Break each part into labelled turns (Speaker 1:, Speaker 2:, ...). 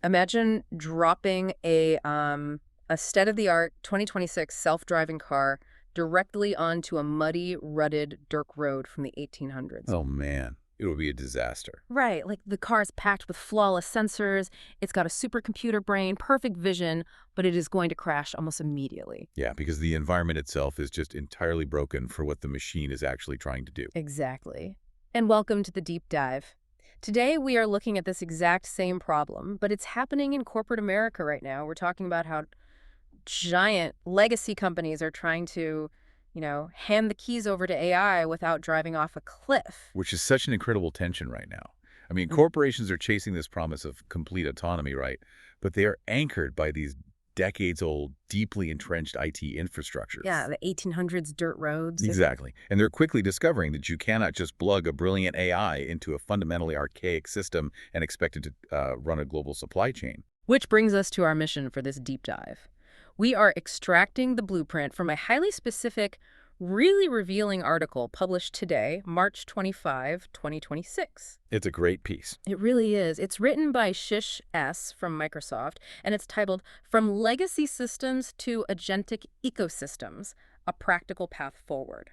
Speaker 1: Imagine dropping a state-of-the-art 2026 self-driving car directly onto a muddy, rutted dirt road from the 1800s.
Speaker 2: Oh, man. It would be a disaster.
Speaker 1: Right, like the car is packed with flawless sensors, it's got a supercomputer brain, perfect vision, but it is going to crash almost immediately.
Speaker 2: Yeah, because the environment itself is just entirely broken for what the machine is actually trying to do.
Speaker 1: Exactly. And welcome to the deep dive. Today, we are looking at this exact same problem, but it's happening in corporate America right now. We're talking about how giant legacy companies are trying to, hand the keys over to AI without driving off a cliff.
Speaker 2: Which is such an incredible tension right now. I mean,
Speaker 1: Mm.
Speaker 2: corporations are chasing this promise of complete autonomy, right? But they are anchored by these decades-old, deeply entrenched IT infrastructures.
Speaker 1: Yeah, the 1800s dirt roads.
Speaker 2: Exactly. And they're quickly discovering that you cannot just plug a brilliant AI into a fundamentally archaic system and expect it to run a global supply chain.
Speaker 1: Which brings us to our mission for this deep dive. We are extracting the blueprint from a highly specific, really revealing article published today, March 25, 2026.
Speaker 2: It's a great piece.
Speaker 1: It really is. It's written by Shish S. from Microsoft, and it's titled From Legacy Systems to Agentic Ecosystems, A Practical Path Forward.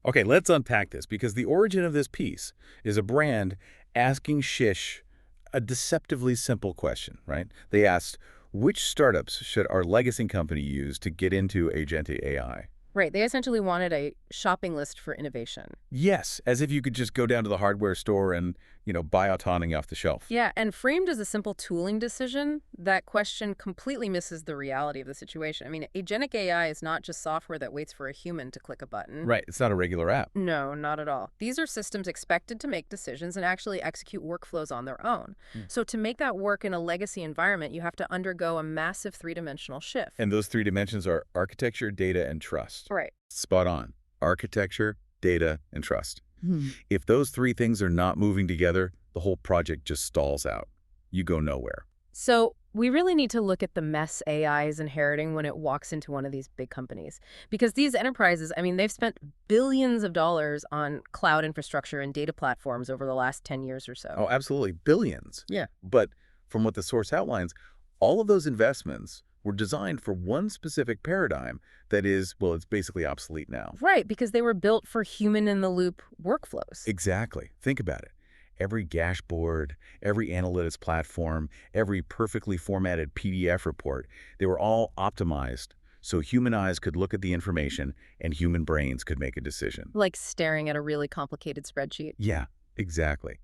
Speaker 2: Okay, let's unpack this, because the origin of this piece is a brand asking Shish a deceptively simple question, right? They asked, which startups should our legacy company use to get into Agentic AI?
Speaker 1: Right, they essentially wanted a shopping list for innovation.
Speaker 2: Yes, as if you could just go down to the hardware store and, buy autonomy off the shelf.
Speaker 1: Yeah, and framed as a simple tooling decision, that question completely misses the reality of the situation. I mean, agentic AI is not just software that waits for a human to click a button.
Speaker 2: Right, it's not a regular app.
Speaker 1: No, not at all. These are systems expected to make decisions and actually execute workflows on their own. So to make that work in a legacy environment, you have to undergo a massive three-dimensional shift.
Speaker 2: And those three dimensions are architecture, data, and trust.
Speaker 1: Right.
Speaker 2: Spot on. Architecture, data, and trust. If those three things are not moving together, the whole project just stalls out. You go nowhere.
Speaker 1: So we really need to look at the mess AI is inheriting when it walks into one of these big companies. Because these enterprises, I mean, they've spent billions of dollars on cloud infrastructure and data platforms over the last 10 years or so.
Speaker 2: Oh, absolutely. Billions.
Speaker 1: Yeah.
Speaker 2: But from what the source outlines, all of those investments were designed for one specific paradigm that is, well, it's basically obsolete now.
Speaker 1: Right, because they were built for human-in-the-loop workflows.
Speaker 2: Exactly. Think about it. Every dashboard, every analytics platform, every perfectly formatted PDF report, they were all optimized so human eyes could look at the information and human brains could make a decision.
Speaker 1: Like staring at a really complicated spreadsheet.
Speaker 2: Yeah, exactly.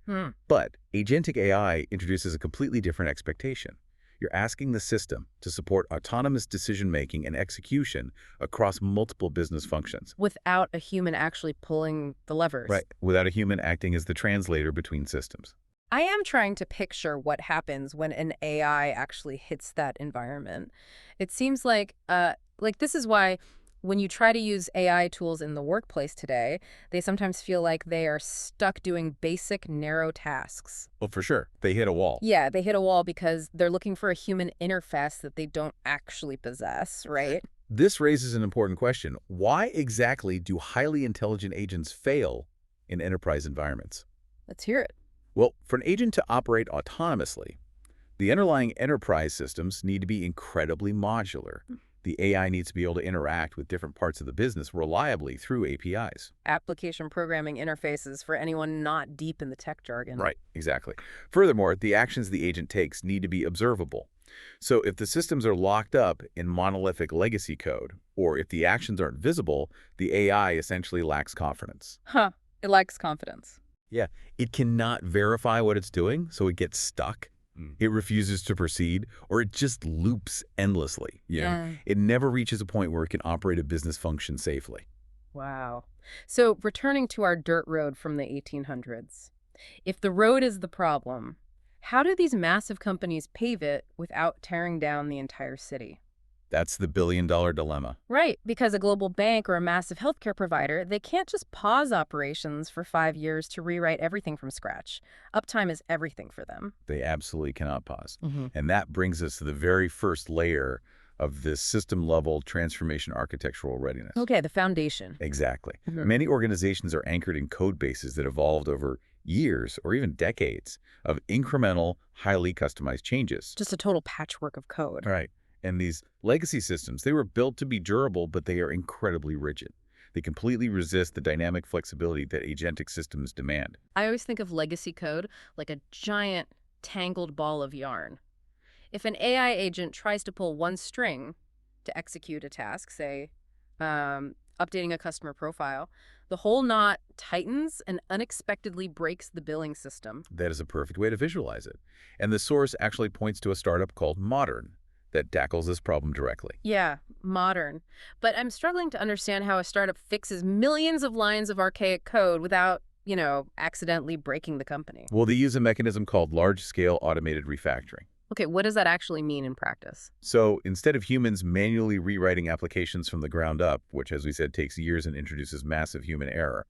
Speaker 2: But agentic AI introduces a completely different expectation. You're asking the system to support autonomous decision-making and execution across multiple business functions.
Speaker 1: Without a human actually pulling the levers.
Speaker 2: Right, without a human acting as the translator between systems.
Speaker 1: I am trying to picture what happens when an AI actually hits that environment. It seems like this is why when you try to use AI tools in the workplace today, they sometimes feel like they are stuck doing basic, narrow tasks.
Speaker 2: Well, for sure. They hit a wall.
Speaker 1: Yeah, they hit a wall because they're looking for a human interface that they don't actually possess, right?
Speaker 2: This raises an important question. Why exactly do highly intelligent agents fail in enterprise environments?
Speaker 1: Let's hear it.
Speaker 2: Well, for an agent to operate autonomously, the underlying enterprise systems need to be incredibly modular. The AI needs to be able to interact with different parts of the business reliably through APIs.
Speaker 1: Application programming interfaces for anyone not deep in the tech jargon.
Speaker 2: Right, exactly. Furthermore, the actions the agent takes need to be observable. So if the systems are locked up in monolithic legacy code, or if the actions aren't visible, the AI essentially lacks confidence.
Speaker 1: It lacks confidence.
Speaker 2: Yeah, it cannot verify what it's doing, so it gets stuck. It refuses to proceed, or it just loops endlessly. It never reaches a point where it can operate a business function safely.
Speaker 1: Wow. So returning to our dirt road from the 1800s, if the road is the problem, how do these massive companies pave it without tearing down the entire city?
Speaker 2: That's the billion-dollar dilemma.
Speaker 1: Right, because a global bank or a massive healthcare provider, they can't just pause operations for 5 years to rewrite everything from scratch. Uptime is everything for them.
Speaker 2: They absolutely cannot pause. And that brings us to the very first layer of this system-level transformation architectural readiness.
Speaker 1: Okay, the foundation.
Speaker 2: Exactly. Many organizations are anchored in code bases that evolved over years or even decades of incremental, highly customized changes.
Speaker 1: Just a total patchwork of code.
Speaker 2: Right. And these legacy systems, they were built to be durable, but they are incredibly rigid. They completely resist the dynamic flexibility that agentic systems demand.
Speaker 1: I always think of legacy code like a giant tangled ball of yarn. If an AI agent tries to pull one string to execute a task, say updating a customer profile, the whole knot tightens and unexpectedly breaks the billing system.
Speaker 2: That is a perfect way to visualize it. And the source actually points to a startup called Modern that tackles this problem directly.
Speaker 1: Yeah, modern. But I'm struggling to understand how a startup fixes millions of lines of archaic code without, accidentally breaking the company.
Speaker 2: Well, they use a mechanism called large-scale automated refactoring.
Speaker 1: Okay, what does that actually mean in practice?
Speaker 2: So instead of humans manually rewriting applications from the ground up, which, as we said, takes years and introduces massive human error,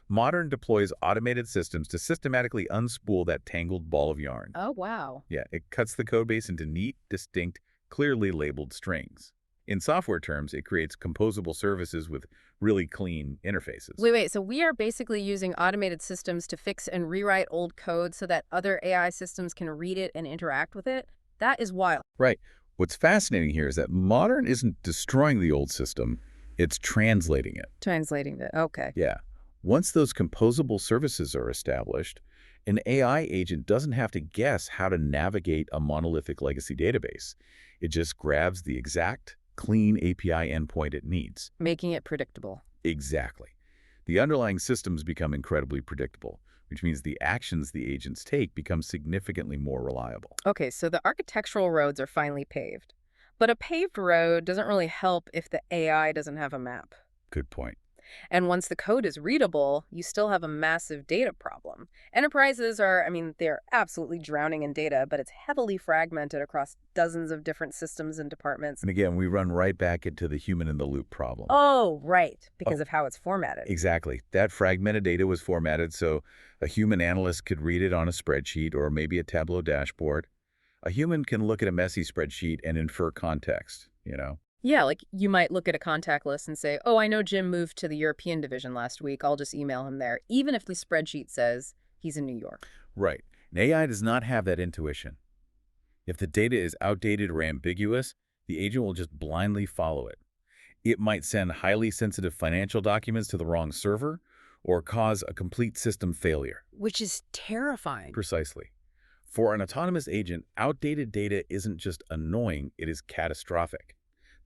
Speaker 2: Modern deploys automated systems to systematically unspool that tangled ball of yarn.
Speaker 1: Oh, wow.
Speaker 2: Yeah, it cuts the code base into neat, distinct, clearly labeled strings. In software terms, it creates composable services with really clean interfaces.
Speaker 1: Wait. So we are basically using automated systems to fix and rewrite old code so that other AI systems can read it and interact with it? That is wild.
Speaker 2: Right. What's fascinating here is that Modern isn't destroying the old system, it's translating it.
Speaker 1: Translating it. Okay.
Speaker 2: Yeah. Once those composable services are established, an AI agent doesn't have to guess how to navigate a monolithic legacy database. It just grabs the exact, clean API endpoint it needs.
Speaker 1: Making it predictable.
Speaker 2: Exactly. The underlying systems become incredibly predictable, which means the actions the agents take become significantly more reliable.
Speaker 1: Okay, so the architectural roads are finally paved. But a paved road doesn't really help if the AI doesn't have a map.
Speaker 2: Good point.
Speaker 1: And once the code is readable, you still have a massive data problem. Enterprises are, they're absolutely drowning in data, but it's heavily fragmented across dozens of different systems and departments.
Speaker 2: And again, we run right back into the human-in-the-loop problem.
Speaker 1: Oh, right,
Speaker 2: Oh,
Speaker 1: because of how it's formatted.
Speaker 2: exactly. That fragmented data was formatted so a human analyst could read it on a spreadsheet or maybe a Tableau dashboard. A human can look at a messy spreadsheet and infer context.
Speaker 1: Yeah, like you might look at a contact list and say, oh, I know Jim moved to the European division last week. I'll just email him there, even if the spreadsheet says he's in New York.
Speaker 2: Right. An AI does not have that intuition. If the data is outdated or ambiguous, the agent will just blindly follow it. It might send highly sensitive financial documents to the wrong server or cause a complete system failure.
Speaker 1: Which is terrifying.
Speaker 2: Precisely. For an autonomous agent, outdated data isn't just annoying, it is catastrophic.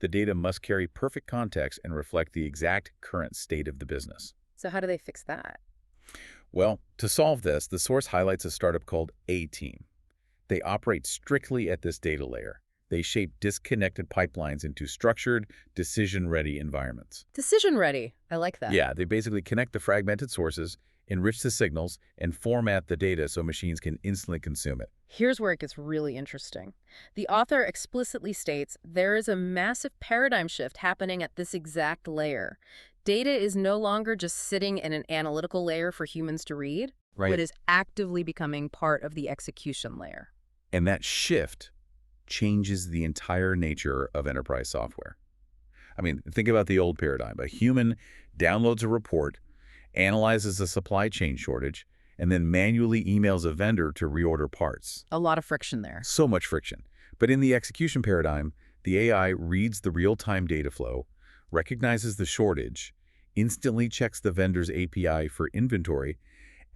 Speaker 2: The data must carry perfect context and reflect the exact current state of the business.
Speaker 1: So how do they fix that?
Speaker 2: Well, to solve this, the source highlights a startup called A-Team. They operate strictly at this data layer. They shape disconnected pipelines into structured, decision-ready environments.
Speaker 1: Decision ready. I like that.
Speaker 2: Yeah, they basically connect the fragmented sources, enrich the signals, and format the data so machines can instantly consume it.
Speaker 1: Here's where it gets really interesting. The author explicitly states there is a massive paradigm shift happening at this exact layer. Data is no longer just sitting in an analytical layer for humans to read, but is actively becoming part of the execution layer.
Speaker 2: And that shift changes the entire nature of enterprise software. Think about the old paradigm. A human downloads a report, analyzes a supply chain shortage, and then manually emails a vendor to reorder parts.
Speaker 1: A lot of friction there.
Speaker 2: So much friction. But in the execution paradigm, the AI reads the real-time data flow, recognizes the shortage, instantly checks the vendor's API for inventory,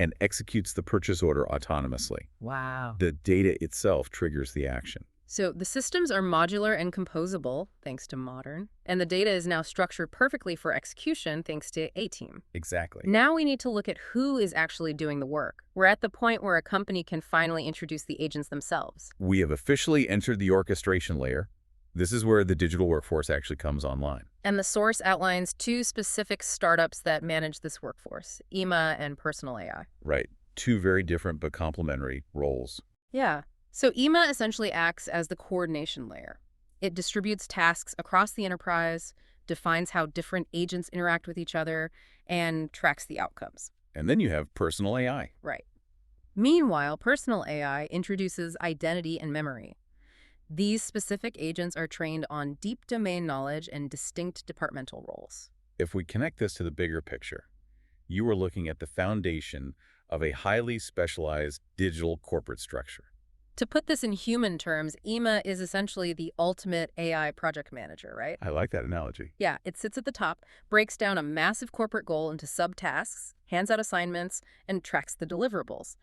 Speaker 2: and executes the purchase order autonomously.
Speaker 1: Wow.
Speaker 2: The data itself triggers the action.
Speaker 1: So the systems are modular and composable, thanks to Modern, and the data is now structured perfectly for execution, thanks to A-Team.
Speaker 2: Exactly.
Speaker 1: Now we need to look at who is actually doing the work. We're at the point where a company can finally introduce the agents themselves.
Speaker 2: We have officially entered the orchestration layer. This is where the digital workforce actually comes online.
Speaker 1: And the source outlines two specific startups that manage this workforce, EMA and Personal AI.
Speaker 2: Right. Two very different but complementary roles.
Speaker 1: Yeah. So EMA essentially acts as the coordination layer. It distributes tasks across the enterprise, defines how different agents interact with each other, and tracks the outcomes.
Speaker 2: And then you have Personal AI.
Speaker 1: Right. Meanwhile, Personal AI introduces identity and memory. These specific agents are trained on deep domain knowledge and distinct departmental roles.
Speaker 2: If we connect this to the bigger picture, you are looking at the foundation of a highly specialized digital corporate structure.
Speaker 1: To put this in human terms, EMA is essentially the ultimate AI project manager, right?
Speaker 2: I like that analogy.
Speaker 1: Yeah, it sits at the top, breaks down a massive corporate goal into subtasks, hands out assignments, and tracks the deliverables.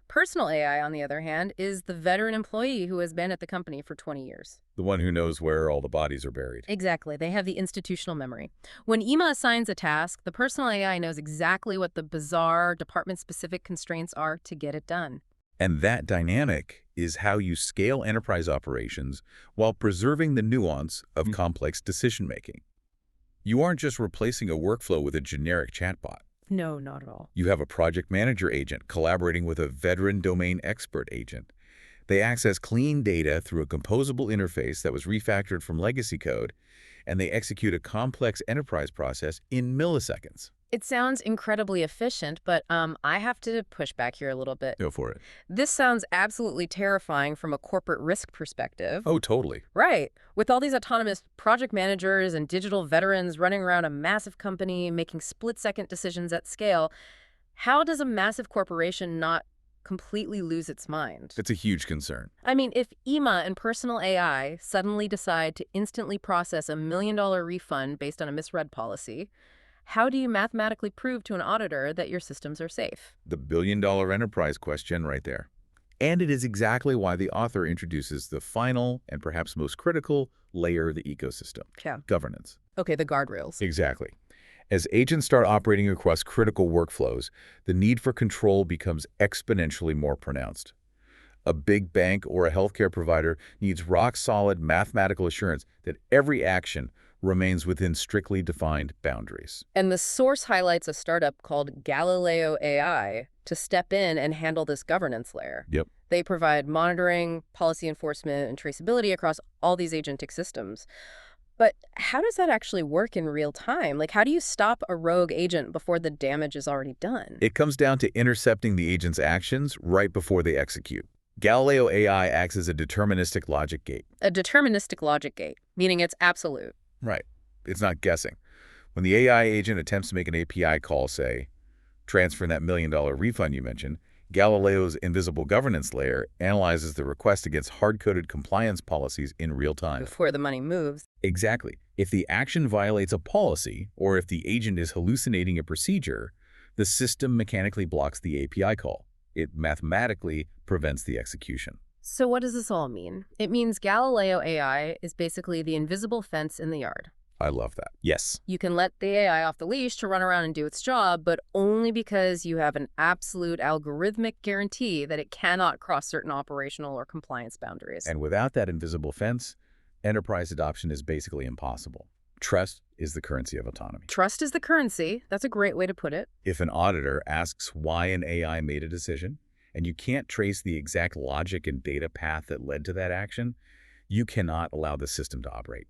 Speaker 1: Personal AI, on the other hand, is the veteran employee who has been at the company for 20 years.
Speaker 2: The one who knows where all the bodies are buried.
Speaker 1: Exactly. They have the institutional memory. When EMA assigns a task, the personal AI knows exactly what the bizarre, department-specific constraints are to get it done.
Speaker 2: And that dynamic is how you scale enterprise operations while preserving the nuance of complex decision-making. You aren't just replacing a workflow with a generic chatbot.
Speaker 1: No, not at all.
Speaker 2: You have a project manager agent collaborating with a veteran domain expert agent. They access clean data through a composable interface that was refactored from legacy code, and they execute a complex enterprise process in milliseconds.
Speaker 1: It sounds incredibly efficient, but I have to push back here a little bit.
Speaker 2: Go for it.
Speaker 1: This sounds absolutely terrifying from a corporate risk perspective.
Speaker 2: Oh, totally.
Speaker 1: Right. With all these autonomous project managers and digital veterans running around a massive company making split-second decisions at scale, how does a massive corporation not completely lose its mind?
Speaker 2: It's a huge concern.
Speaker 1: I mean, if EMA and personal AI suddenly decide to instantly process $1 million refund based on a misread policy, how do you mathematically prove to an auditor that your systems are safe?
Speaker 2: The billion-dollar enterprise question right there. And it is exactly why the author introduces the final and perhaps most critical layer of the ecosystem,
Speaker 1: Yeah.
Speaker 2: governance.
Speaker 1: Okay, the guardrails.
Speaker 2: Exactly. As agents start operating across critical workflows, the need for control becomes exponentially more pronounced. A big bank or a healthcare provider needs rock-solid mathematical assurance that every action remains within strictly defined boundaries.
Speaker 1: And the source highlights a startup called Galileo AI to step in and handle this governance layer.
Speaker 2: Yep.
Speaker 1: They provide monitoring, policy enforcement, and traceability across all these agentic systems. But how does that actually work in real time? Like, how do you stop a rogue agent before the damage is already done?
Speaker 2: It comes down to intercepting the agent's actions right before they execute. Galileo AI acts as a deterministic logic gate.
Speaker 1: A deterministic logic gate, meaning it's absolute.
Speaker 2: Right. It's not guessing. When the AI agent attempts to make an API call, say, transferring that $1 million refund you mentioned, Galileo's invisible governance layer analyzes the request against hard-coded compliance policies in real time.
Speaker 1: Before the money moves.
Speaker 2: Exactly. If the action violates a policy, or if the agent is hallucinating a procedure, the system mechanically blocks the API call. It mathematically prevents the execution.
Speaker 1: So what does this all mean? It means Galileo AI is basically the invisible fence in the yard.
Speaker 2: I love that. Yes.
Speaker 1: You can let the AI off the leash to run around and do its job, but only because you have an absolute algorithmic guarantee that it cannot cross certain operational or compliance boundaries.
Speaker 2: And without that invisible fence, enterprise adoption is basically impossible. Trust is the currency of autonomy.
Speaker 1: Trust is the currency. That's a great way to put it.
Speaker 2: If an auditor asks why an AI made a decision, and you can't trace the exact logic and data path that led to that action, you cannot allow the system to operate.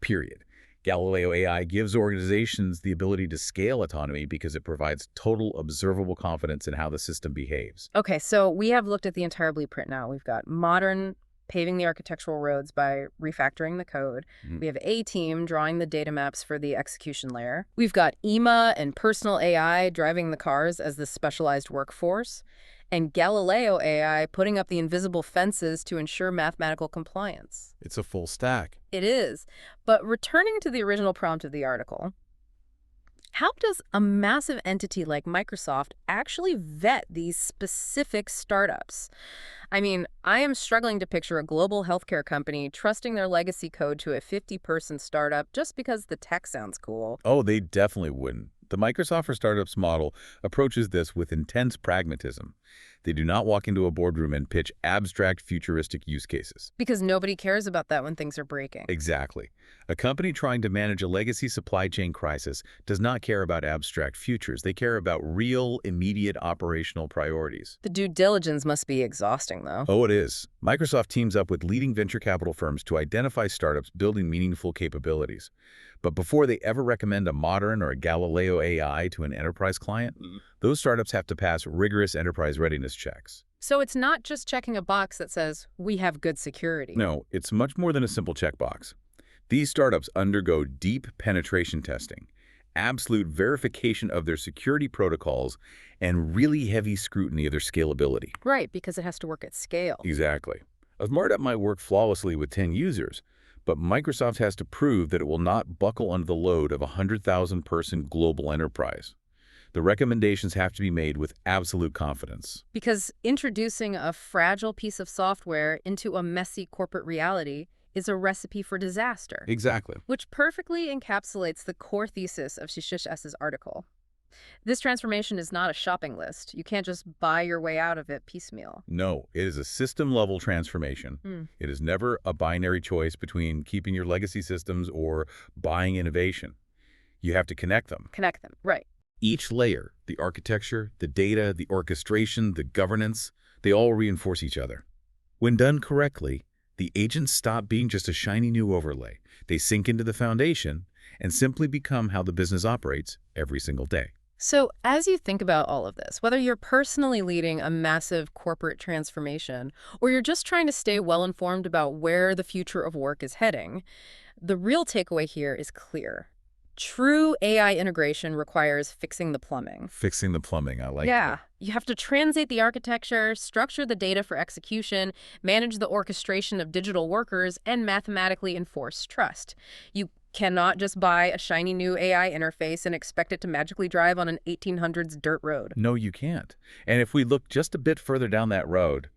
Speaker 2: Period. Galileo AI gives organizations the ability to scale autonomy because it provides total observable confidence in how the system behaves.
Speaker 1: Okay, so we have looked at the entire blueprint now. We've got modern paving the architectural roads by refactoring the code. We have a team drawing the data maps for the execution layer. We've got EMA and personal AI driving the cars as the specialized workforce. And Galileo AI putting up the invisible fences to ensure mathematical compliance.
Speaker 2: It's a full stack.
Speaker 1: It is. But returning to the original prompt of the article, how does a massive entity like Microsoft actually vet these specific startups? I mean, I am struggling to picture a global healthcare company trusting their legacy code to a 50-person startup just because the tech sounds cool.
Speaker 2: Oh, they definitely wouldn't. The Microsoft for Startups model approaches this with intense pragmatism. They do not walk into a boardroom and pitch abstract, futuristic use cases.
Speaker 1: Because nobody cares about that when things are breaking.
Speaker 2: Exactly. A company trying to manage a legacy supply chain crisis does not care about abstract futures. They care about real, immediate operational priorities.
Speaker 1: The due diligence must be exhausting, though.
Speaker 2: Oh, it is. Microsoft teams up with leading venture capital firms to identify startups building meaningful capabilities. But before they ever recommend a modern or a Galileo AI to an enterprise client, those startups have to pass rigorous enterprise readiness checks.
Speaker 1: So it's not just checking a box that says, we have good security.
Speaker 2: No, it's much more than a simple checkbox. These startups undergo deep penetration testing, absolute verification of their security protocols, and really heavy scrutiny of their scalability.
Speaker 1: Right, because it has to work at scale.
Speaker 2: Exactly. A startup might work flawlessly with 10 users, but Microsoft has to prove that it will not buckle under the load of a 100,000-person global enterprise. The recommendations have to be made with absolute confidence.
Speaker 1: Because introducing a fragile piece of software into a messy corporate reality is a recipe for disaster,
Speaker 2: Exactly.
Speaker 1: which perfectly encapsulates the core thesis of Shishish S's article. This transformation is not a shopping list. You can't just buy your way out of it piecemeal.
Speaker 2: No, it is a system-level transformation.
Speaker 1: Hmm.
Speaker 2: It is never a binary choice between keeping your legacy systems or buying innovation. You have to connect them.
Speaker 1: Connect them. Right.
Speaker 2: Each layer, the architecture, the data, the orchestration, the governance, they all reinforce each other. When done correctly, the agents stop being just a shiny new overlay. They sink into the foundation and simply become how the business operates every single day.
Speaker 1: So as you think about all of this, whether you're personally leading a massive corporate transformation or you're just trying to stay well-informed about where the future of work is heading, the real takeaway here is clear. True AI integration requires fixing the plumbing.
Speaker 2: Fixing the plumbing, I like
Speaker 1: Yeah,
Speaker 2: that.
Speaker 1: you have to translate the architecture, structure the data for execution, manage the orchestration of digital workers, and mathematically enforce trust. You cannot just buy a shiny new AI interface and expect it to magically drive on an 1800s dirt road.
Speaker 2: No, you can't. And if we look just a bit further down that road,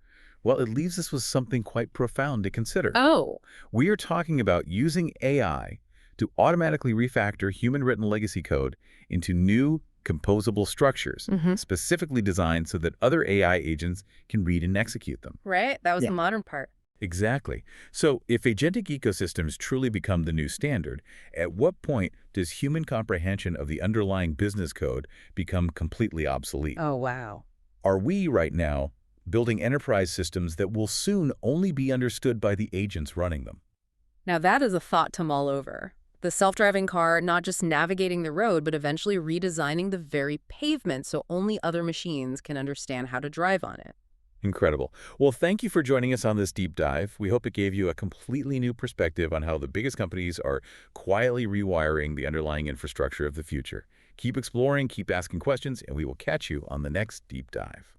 Speaker 2: well, it leaves us with something quite profound to consider.
Speaker 1: Oh,
Speaker 2: We are talking about using AI to automatically refactor human-written legacy code into new, composable structures, specifically designed so that other AI agents can read and execute them.
Speaker 1: right? That was
Speaker 2: Yeah.
Speaker 1: the modern part.
Speaker 2: Exactly. So if agentic ecosystems truly become the new standard, at what point does human comprehension of the underlying business code become completely obsolete?
Speaker 1: Oh, wow.
Speaker 2: Are we right now building enterprise systems that will soon only be understood by the agents running them?
Speaker 1: Now that is a thought to mull over. The self-driving car not just navigating the road, but eventually redesigning the very pavement so only other machines can understand how to drive on it.
Speaker 2: Incredible. Well, thank you for joining us on this deep dive. We hope it gave you a completely new perspective on how the biggest companies are quietly rewiring the underlying infrastructure of the future. Keep exploring, keep asking questions, and we will catch you on the next deep dive.